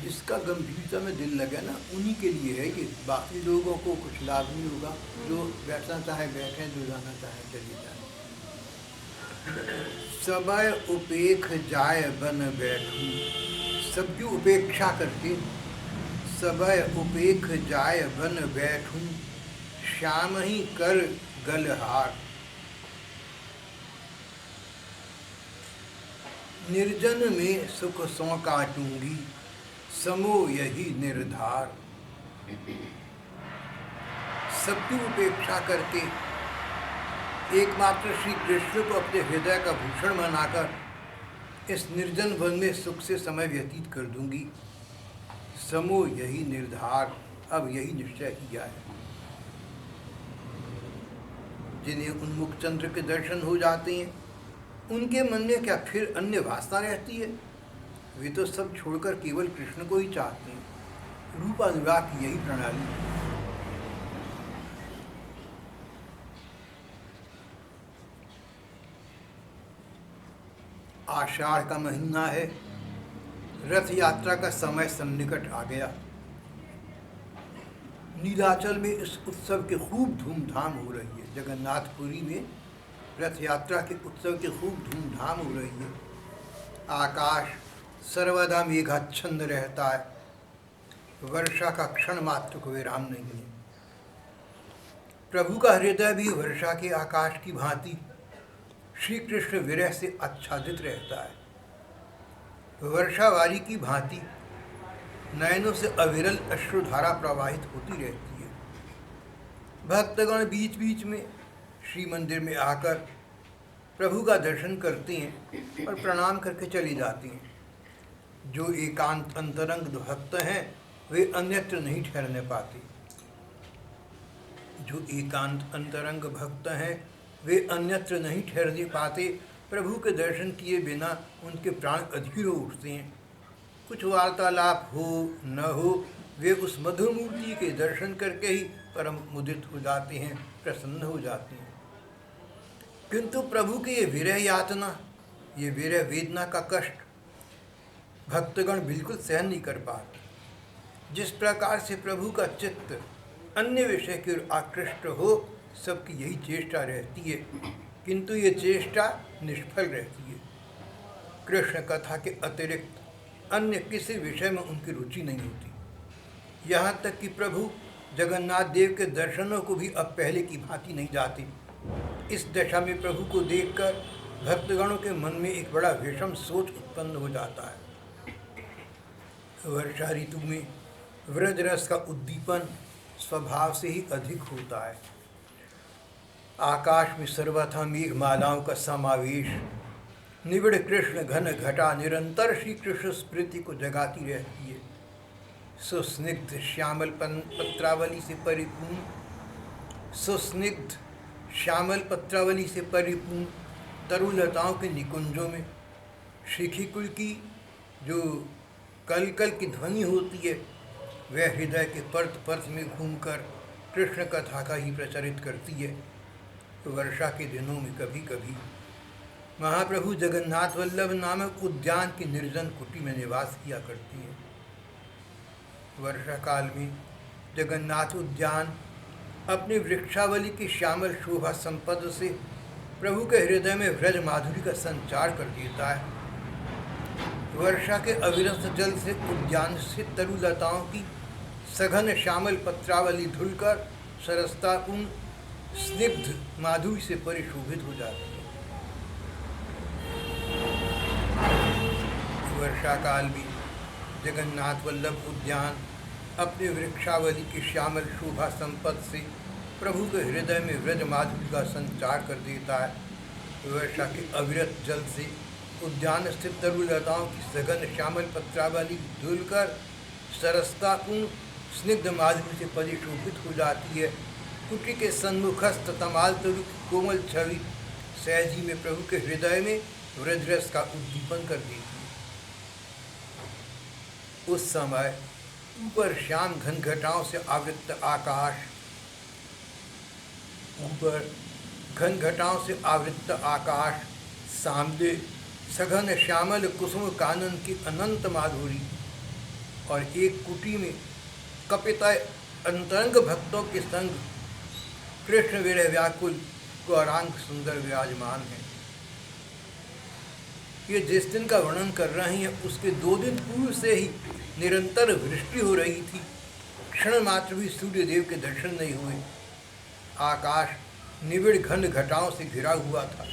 जिसका गंभीरता में दिल लगे ना उन्हीं के लिए है ये, बाकी लोगों को कुछ लाभ नहीं होगा। जो बैठना चाहे बैठे, जो जाना चाहे चले जाए। सबय उपेख जाय बन बैठूं, सबकी उपेक्षा करके सबय उपेख जाय बन बैठूं, श्याम ही कर गलहार। निर्जन में सुख सौ काटूंगी, समो यही निर्धार। सबकी उपेक्षा करके एकमात्र श्री कृष्ण को अपने हृदय का भूषण बनाकर इस निर्जन वन में सुख से समय व्यतीत कर दूंगी। समो यही निर्धार, अब यही निश्चय किया है। जिन्हें उन्मुख चंद्र के दर्शन हो जाते हैं, उनके मन में क्या फिर अन्य वासना रहती है? वे तो सब छोड़कर केवल कृष्ण को ही चाहते हैं। रूप अनुराग की यही प्रणाली है। आषाढ़ का महीना है, रथ यात्रा का समय सन्निकट आ गया। नीलाचल में इस उत्सव के खूब धूमधाम हो रही है। जगन्नाथपुरी में रथ यात्रा के उत्सव की खूब धूमधाम हो रही है। आकाश सर्वदा मेघाच्छन्न रहता है। वर्षा का क्षण मात्र को विराम नहीं है। प्रभु का हृदय भी वर्षा के आकाश की भांति श्री कृष्ण विरह से आच्छादित रहता है। वर्षावारी की भांति नयनों से अविरल अश्रुधारा प्रवाहित होती रहती है। भक्तगण बीच बीच में श्री मंदिर में आकर प्रभु का दर्शन करते हैं और प्रणाम करके चले जाते हैं। जो एकांत अंतरंग भक्त हैं वे अन्यत्र नहीं ठहरने पाते। जो एकांत अंतरंग भक्त हैं वे अन्यत्र नहीं ठहरने पाते। प्रभु के दर्शन किए बिना उनके प्राण अधीर हो उठते हैं। कुछ वार्तालाप हो न हो, वे उस मधुर मूर्ति के दर्शन करके ही परम मुदित हो जाते हैं, प्रसन्न हो जाते हैं। किंतु प्रभु की ये विरह यातना, ये विरह वेदना का कष्ट भक्तगण बिल्कुल सहन नहीं कर पाते। जिस प्रकार से प्रभु का चित्त अन्य विषय की ओर आकृष्ट हो, सबकी यही चेष्टा रहती है, किंतु ये चेष्टा निष्फल रहती है। कृष्ण कथा के अतिरिक्त अन्य किसी विषय में उनकी रुचि नहीं होती। यहाँ तक कि प्रभु जगन्नाथ देव के दर्शनों को भी अब पहले की भांति नहीं जाते। इस दशा में प्रभु को देखकर भक्तगणों के मन में एक बड़ा विषम सोच उत्पन्न हो जाता है। वर्षा ऋतु में व्रज रस का उद्दीपन स्वभाव से ही अधिक होता है। आकाश में सर्वथा मेघमालाओं का समावेश, निबिड़ कृष्ण घन घटा निरंतर श्री कृष्ण स्मृति को जगाती रहती है। सुस्निग्ध श्यामल पत्रावली से परिपूर्ण, सुस्निग्ध श्यामल पत्रावली से परिपूर्ण तरुलताओं के निकुंजों में शिखिकुल की जो कल कल की ध्वनि होती है, वह हृदय के पर्त पर्त में घूमकर कृष्ण कथा का ही प्रचारित करती है। तो वर्षा के दिनों में कभी कभी महाप्रभु जगन्नाथ वल्लभ नामक उद्यान की निर्जन कुटी में निवास किया करती है। वर्षा काल में जगन्नाथ उद्यान अपनी वृक्षावली की श्यामल शोभा संपद से प्रभु के हृदय में व्रज माधुरी का संचार कर देता है। वर्षा के अविरत जल से उद्यान से तरुलताओं की सघन श्यामल पत्रावली धुलकर सरसतापूर्ण स्निग्ध माधुरी से परिशोभित हो जाती है। वर्षा काल में जगन्नाथ वल्लभ उद्यान अपने वृक्षावली की श्यामल शोभा संपद से प्रभु के हृदय में व्रज माधुरी का संचार कर देता है। वर्षा के अविरत जल से उद्यान स्थित तरुलताओं की सघन श्यामल पत्रावली धुलकर सरसतापूर्ण स्निग्ध माधुरी से परिशोभित हो जाती है। कुटी के सन्मुखस्थ तमाल तरु की कोमल छवि सहजी में प्रभु के हृदय में व्रजरस का उद्दीपन कर देती है। उस समय ऊपर श्याम घन घटाओं से आवृत आकाश ऊपर घन घटाओं से आवृत आकाश, सामने सघन श्यामल कुसुम कानन की अनंत माधुरी, और एक कुटी में कपिता अंतरंग भक्तों के संग कृष्ण विरह व्याकुल गौरांग सुंदर विराजमान है। ये जिस दिन का वर्णन कर रहे हैं उसके 2 दिन पूर्व से ही निरंतर वृष्टि हो रही थी। क्षण मात्र भी सूर्य देव के दर्शन नहीं हुए। आकाश निबिड़ घन घटाओं से घिरा हुआ था।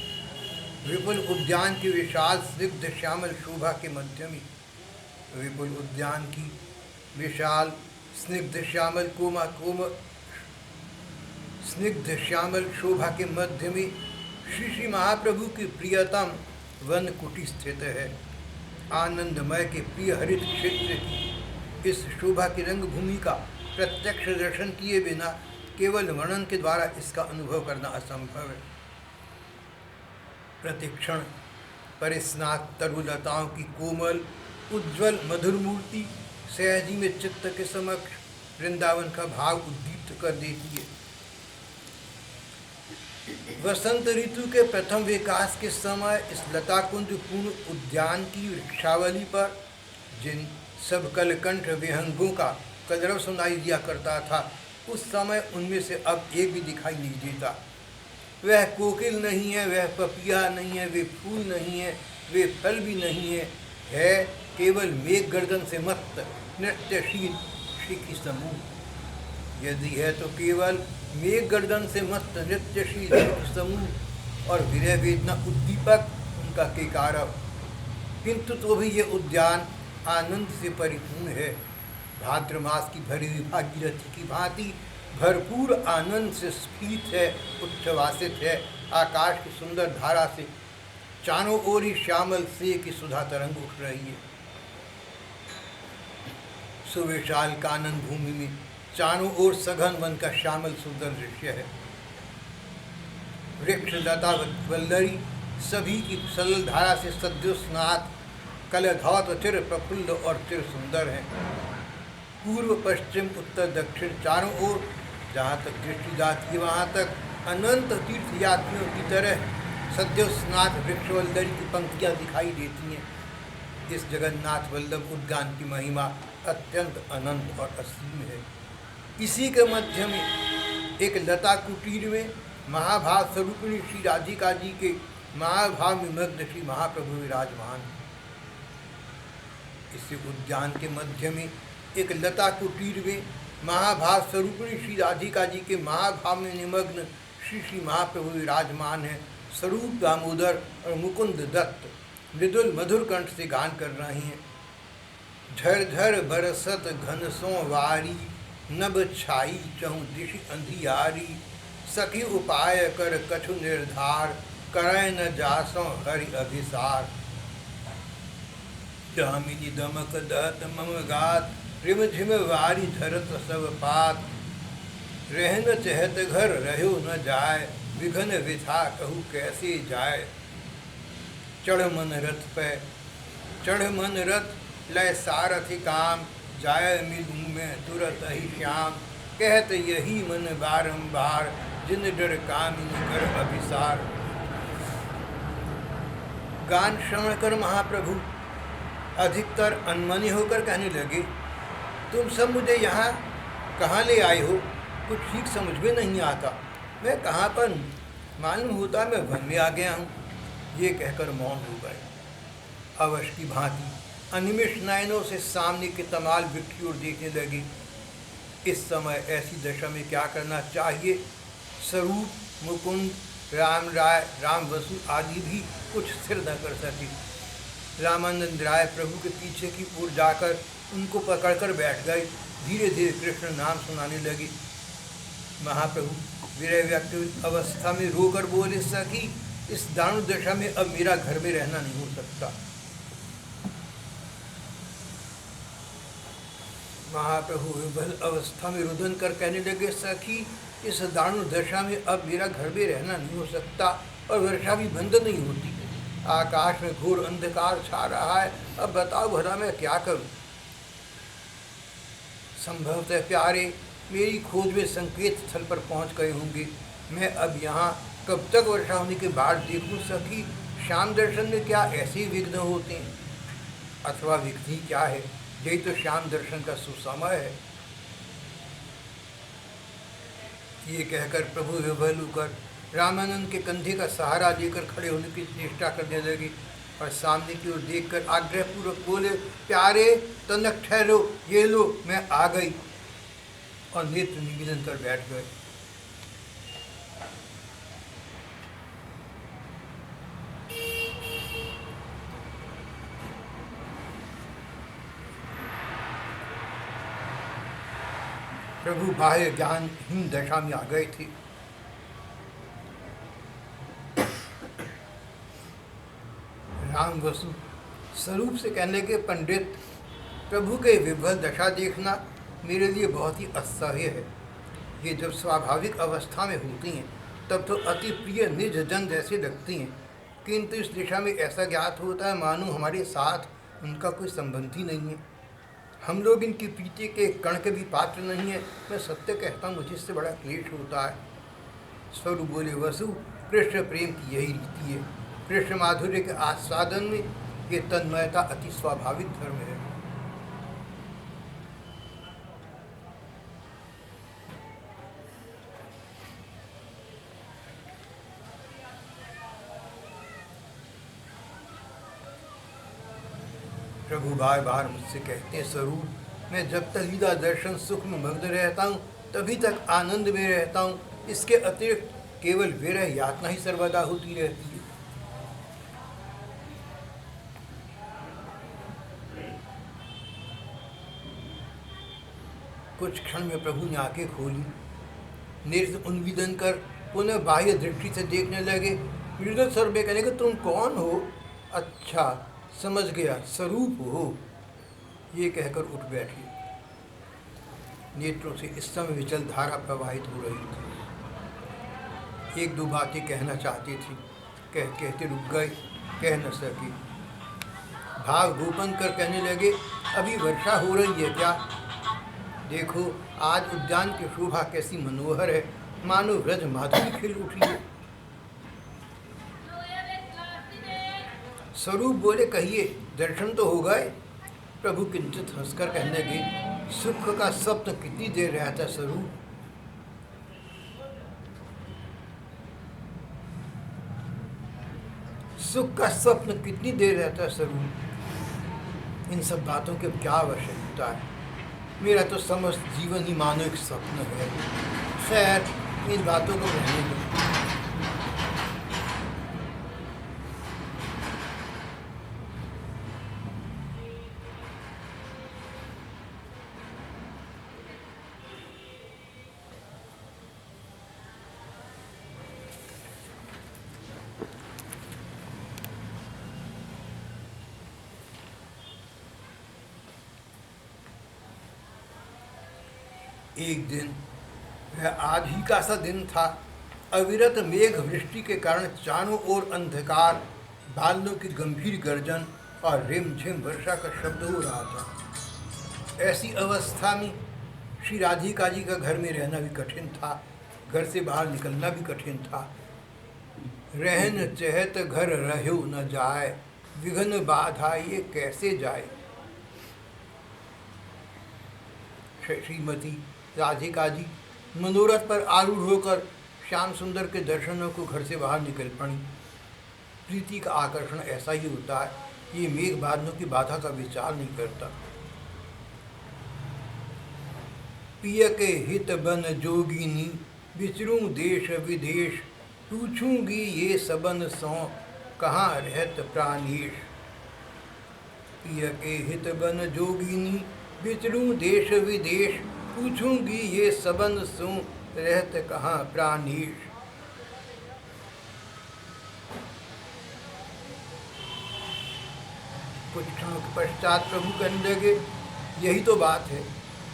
विपुल उद्यान की विशाल स्निग्ध श्यामल शोभा के मध्य में, विपुल उद्यान की विशाल स्निग्ध श्यामल स्निग्ध श्यामल शोभा के मध्य में श्री श्री महाप्रभु की प्रियतम वन कुटी स्थित है। आनंदमय के प्रिय हरित क्षेत्र की इस शोभा की रंगभूमि का प्रत्यक्ष दर्शन किए बिना केवल वर्णन के द्वारा इसका अनुभव करना असंभव है। प्रतिक्षण परिस्नात तरुलताओं की कोमल उज्ज्वल मधुर मूर्ति सहजी में चित्त के समक्ष वृंदावन का भाव उद्दीप्त कर देती है। वसंत ऋतु के प्रथम विकास के समय इस लताकुंज पूर्ण उद्यान की वृक्षावली पर जिन सब कलकंठ विहंगों का कलरव सुनाई दिया करता था, उस समय उनमें से अब एक भी दिखाई नहीं देता। वह कोकिल नहीं है, वह पपिया नहीं है, वे फूल नहीं है, वे फल भी नहीं है केवल मेघ गर्दन से मस्त नृत्यशील श्री की समूह। यदि है तो केवल मेघ गर्दन से मस्त नृत्यशील समूह और विरह वेदना उद्दीपक उनका केकारव। किंतु तो भी ये उद्यान आनंद से परिपूर्ण है। भाद्र मास की भरी हुई भागीरथी की भांति भरपूर आनंद से स्फीत है, उच्छ्वासित है। आकाश की सुंदर धारा से चारों ओर ही श्यामल से की सुधा तरंग उठ रही है। सुविशाल कानन भूमि में चारों ओर सघन वन का श्यामल सुंदर दृश्य है। वृक्ष लता वल्लरी सभी की सरल धारा से सद्योस्नात कलधौत चिर प्रफुल्ल और चिर सुंदर है। पूर्व पश्चिम उत्तर दक्षिण चारों ओर जहाँ तक दृष्टि जाती है वहाँ तक अनंत तीर्थ यात्रियों की तरह सद्योस्नात वृक्षवल्लरी की पंक्तियाँ दिखाई देती हैं। इस जगन्नाथ वल्लभ उद्यान की महिमा अत्यंत अनंत और असीम है। इसी के मध्य में एक लता कुटीर में महाभाव स्वरूपिणी श्री राधिका जी के महाभाव में मग्न श्री महाप्रभु विराजमान। इसी उद्यान के मध्य में एक लता कुटीर में महाभाव स्वरूपिणी श्री राधिका जी के महाभाव में निमग्न श्री श्री महाप्रभु विराजमान है। स्वरूप दामोदर और मुकुंद दत्त मृदुल मधुर कंठ से गान कर रहे हैं। झरझर बरसत घनसों वारी, नभ छाई चहु दिशि अंधियारी, सखी उपाय कर कछु निर्धार, करय न जासों हरि अभिसार। जामिनी दमक दहत मम गात, रिम झिम वारी झरत सब पात। रहन चहत घर रहो न जाय, विघन विथा कहू कैसे जाय। चढ़ मन रथ पे चढ़ मन रथ, लय सारथि काम, जाय मिलूँ में तुरत ही श्याम। कहत यही मन बारंबार, जिन डर कामिनी कर अभिसार। गान श्रवण कर महाप्रभु अधिकतर अनमनी होकर कहने लगे, तुम सब मुझे यहाँ कहाँ ले आए हो? कुछ ठीक समझ में नहीं आता। मैं कहाँ पर मालूम होता मैं वन में आ गया हूँ। ये कहकर मौन हो गए। अवश की भांति अनिमिष नयनों से सामने के तमाल वृक्ष की ओर देखने लगे। इस समय ऐसी दशा में क्या करना चाहिए? स्वरूप, मुकुंद, राम राय, राम वसु आदि भी कुछ स्थिर न कर सके। रामानंद राय प्रभु के पीछे की ओर जाकर उनको पकड़कर बैठ गए। धीरे धीरे कृष्ण नाम सुनाने लगे। महाप्रभु विरह व्याकुल अवस्था में रोकर बोले, सखी इस दारुण दशा में अब मेरा घर में रहना नहीं हो सकता। महाप्रभु विभल अवस्था में रुदन कर कहने लगे, सखी इस दारुण दशा में अब मेरा घर में रहना नहीं हो सकता और वर्षा भी बंद नहीं होती। आकाश में घोर अंधकार छा रहा है। अब बताओ भला मैं क्या करूं? संभवतः प्यारे मेरी खोज में संकेत स्थल पर पहुंच गए होंगे। मैं अब यहाँ कब तक वर्षा होने के बाद देखूँ सखी? श्याम दर्शन में क्या ऐसे विघ्न होते हैं? अथवा विघ्न ही क्या है, यही तो श्याम दर्शन का सुसमय है। ये कहकर प्रभु विभल होकर रामानंद के कंधे का सहारा लेकर खड़े होने की चेष्टा करने लगे और सामने की ओर देखकर आग्रहपूर्वक बोले, प्यारे तनक ठहरो, ये लो मैं आ गई, और नेत्र निवेदन कर बैठ गए। प्रभु बाह्य ज्ञानहीन दशा में आ गए थे। राम वसु स्वरूप से कहने के, पंडित प्रभु के विभल दशा देखना मेरे लिए बहुत ही असह्य है। ये जब स्वाभाविक अवस्था में होती हैं तब तो अति प्रिय निज जन जैसे लगती हैं, किंतु इस दिशा में ऐसा ज्ञात होता है मानो हमारे साथ उनका कोई संबंध ही नहीं है। हम लोग इनकी प्रीति के कण के भी पात्र नहीं है। मैं सत्य कहता हूँ, मुझे इससे बड़ा क्लेश होता है। स्वरूप बोले, वसु कृष्ण प्रेम की यही रीति है। कृष्ण माधुर्य के आस्वादन में ये तन्मयता अति स्वाभाविक धर्म है। प्रभु बार बार मुझसे कहते हैं, स्वरूप मैं जब तक लीला दर्शन सुख में मग्न रहता हूँ तभी तक आनंद में रहता हूँ। इसके अतिरिक्त केवल विरह यातना ही सर्वदा होती रहती है। कुछ क्षण में प्रभु ने आंखें खोली, नेत्र उन्मीलन कर पुनः बाह्य दृष्टि से देखने लगे। मृदु स्वर में कहने के, तुम कौन हो? अच्छा समझ गया, स्वरूप हो। ये कहकर उठ बैठी। नेत्रों से इस समय विचल धारा प्रवाहित हो रही थी। एक दो बातें कहना चाहती थी, कहते रुक गए, कह न सकी। भाव गोपन कर कहने लगे, अभी वर्षा हो रही है क्या? देखो आज उद्यान की शोभा कैसी मनोहर है, मानो व्रज माधुरी खिल उठी है। स्वरूप बोले, कहिए दर्शन तो हो गए? प्रभु किंचित हंसकर कहने लगे, सुख का स्वप्न कितनी देर रहता है स्वरूप? सुख का स्वप्न कितनी देर रहता है स्वरूप? इन सब बातों की क्या आवश्यकता है? मेरा तो समस्त जीवन ही मानो एक स्वप्न है। खैर इन बातों को रहने दो। एक दिन, वह आज ही का सा दिन था। अविरत मेघ वृष्टि के कारण चारों ओर अंधकार, बादलों की गंभीर गर्जन और रिमझिम वर्षा का शब्द हो रहा था। ऐसी अवस्था में श्री राधिका जी का घर में रहना भी कठिन था, घर से बाहर निकलना भी कठिन था। रहन चहत घर रहो न जाए, विघ्न बाधा ये कैसे जाए। श्रीमती राधिका जी मनोरथ पर आरूढ़ होकर श्याम सुंदर के दर्शनों को घर से बाहर निकल पड़ी। प्रीति का आकर्षण ऐसा ही होता है, ये मेघ बादलों की बाधा का विचार नहीं करता। पिय के हित बन जोगिनी, विचरूं देश विदेश, पूछूंगी ये सबन सौ, कहाँ रहत प्राणेश। पिय के हित बन जोगिनी, विचरूं देश विदेश, पूछूंगी ये सबन सो, रहत कहाँ प्राणेश। कुछ क्षणों के पश्चात प्रभु कहने लगे, यही तो बात है।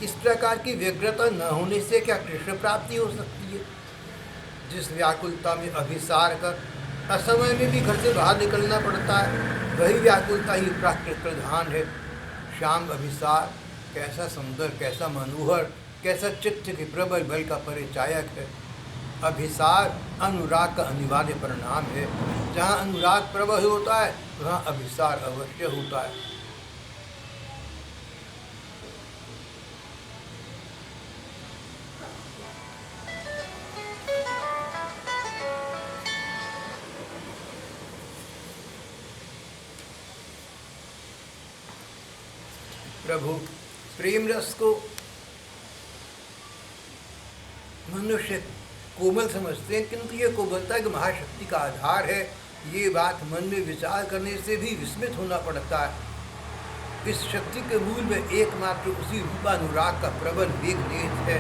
इस प्रकार की व्यग्रता न होने से क्या कृष्ण प्राप्ति हो सकती है? जिस व्याकुलता में अभिसार कर असमय में भी घर से बाहर निकलना पड़ता है, वही व्याकुलता ही प्राकृत प्रधान है। श्याम अभिसार कैसा सुंदर, कैसा मनोहर, कैसा चित्त के प्रबल बल का परिचायक है। अभिसार अनुराग का अनिवार्य परिणाम है। जहाँ अनुराग प्रबल होता है वहाँ अभिसार अवश्य होता है। प्रभु प्रेम रस को मनुष्य कोमल समझते हैं, किंतु ये कोमलता की महाशक्ति का आधार है। ये बात मन में विचार करने से भी विस्मित होना पड़ता है। इस शक्ति के मूल में एकमात्र उसी रूपानुराग का प्रबल वेग निहित है।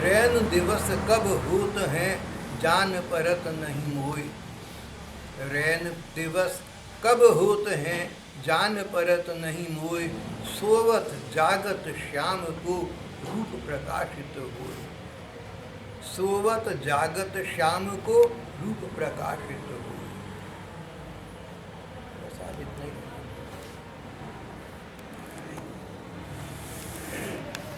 रैन दिवस कब होत हैं जान परत नहीं मोय। रैन दिवस कब होत हैं जान परत नहीं मोय। सोवत जागत श्याम को रूप प्रकाशित होय। सोवत जागत श्याम को रूप प्रकाशित